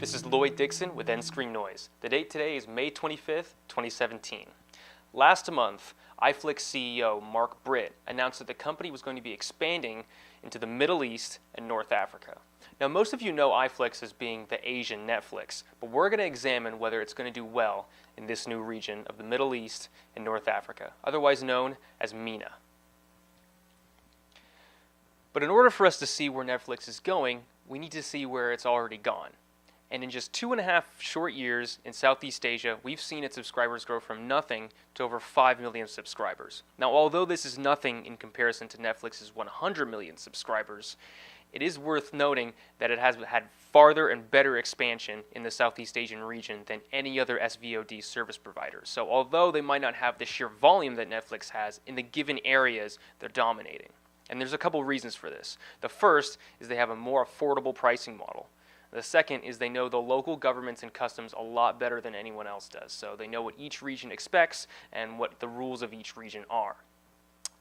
This is Lloyd Dixon with End Screen Noise. The date today is May 25th, 2017. Last month, iFlix CEO Mark Britt announced that the company was going to be expanding into the Middle East and North Africa. Now, most of you know iFlix as being the Asian Netflix, but we're going to examine whether it's going to do well in this new region of the Middle East and North Africa, otherwise known as MENA. But in order for us to see where Netflix is going, we need to see where it's already gone. And in just 2.5 short years in Southeast Asia, we've seen its subscribers grow from nothing to over 5 million subscribers. Now, although this is nothing in comparison to Netflix's 100 million subscribers, it is worth noting that it has had farther and better expansion in the Southeast Asian region than any other SVOD service provider. So although they might not have the sheer volume that Netflix has, in the given areas, they're dominating. And there's a couple reasons for this. The first is they have a more affordable pricing model. The second is they know the local governments and customs a lot better than anyone else does. So they know what each region expects and what the rules of each region are.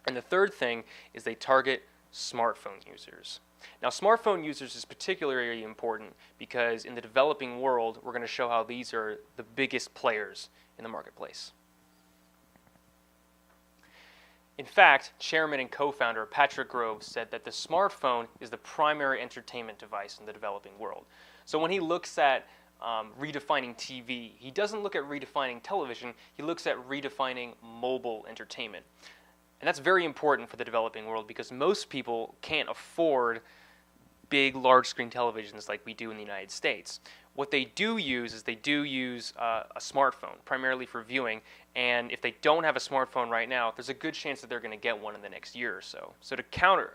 And the third thing is they target smartphone users. Now, smartphone users is particularly important because in the developing world, we're going to show how these are the biggest players in the marketplace. In fact, chairman and co-founder Patrick Grove said that the smartphone is the primary entertainment device in the developing world. So when he looks at redefining TV, he doesn't look at redefining television, he looks at redefining mobile entertainment. And that's very important for the developing world because most people can't afford big, large-screen televisions like we do in the United States. What they do use is a smartphone, primarily for viewing, and if they don't have a smartphone right now, there's a good chance that they're going to get one in the next year or so. So to cater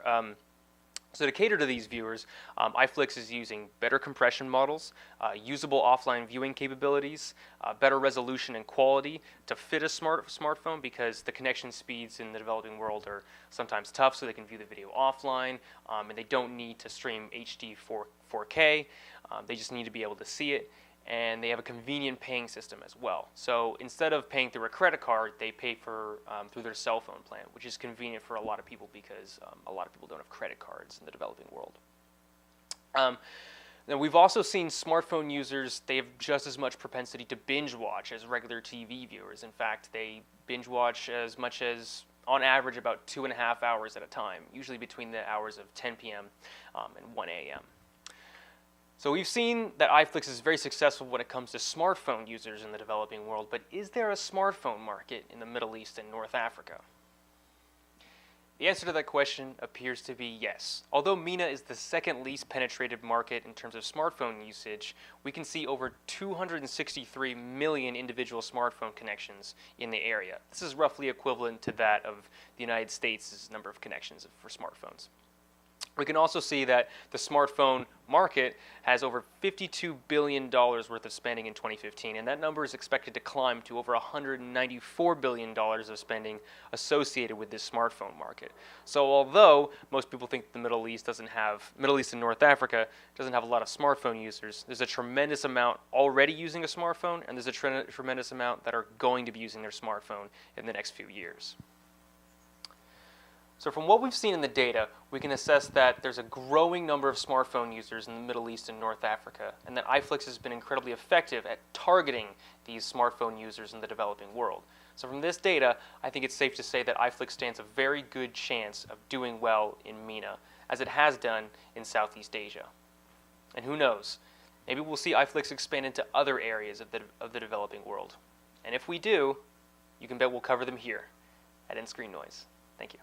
to these viewers, iFlix is using better compression models, usable offline viewing capabilities, better resolution and quality to fit a smartphone because the connection speeds in the developing world are sometimes tough, so they can view the video offline, and they don't need to stream HD 4K. They just need to be able to see it, and they have a convenient paying system as well. So instead of paying through a credit card, they pay for through their cell phone plan, which is convenient for a lot of people because a lot of people don't have credit cards in the developing world. Now we've also seen smartphone users, they have just as much propensity to binge watch as regular TV viewers. In fact, they binge watch as much as, on average, about 2.5 hours at a time, usually between the hours of 10 p.m. And 1 a.m. So we've seen that iFlix is very successful when it comes to smartphone users in the developing world, but is there a smartphone market in the Middle East and North Africa? The answer to that question appears to be yes. Although MENA is the second least penetrated market in terms of smartphone usage, we can see over 263 million individual smartphone connections in the area. This is roughly equivalent to that of the United States' number of connections for smartphones. We can also see that the smartphone market has over $52 billion worth of spending in 2015, and that number is expected to climb to over $194 billion of spending associated with this smartphone market. So although most people think the Middle East and North Africa doesn't have a lot of smartphone users, there's a tremendous amount already using a smartphone, and there's a tremendous amount that are going to be using their smartphone in the next few years. So from what we've seen in the data, we can assess that there's a growing number of smartphone users in the Middle East and North Africa, and that iFlix has been incredibly effective at targeting these smartphone users in the developing world. So from this data, I think it's safe to say that iFlix stands a very good chance of doing well in MENA, as it has done in Southeast Asia. And who knows, maybe we'll see iFlix expand into other areas of the developing world. And if we do, you can bet we'll cover them here at End Screen Noise. Thank you.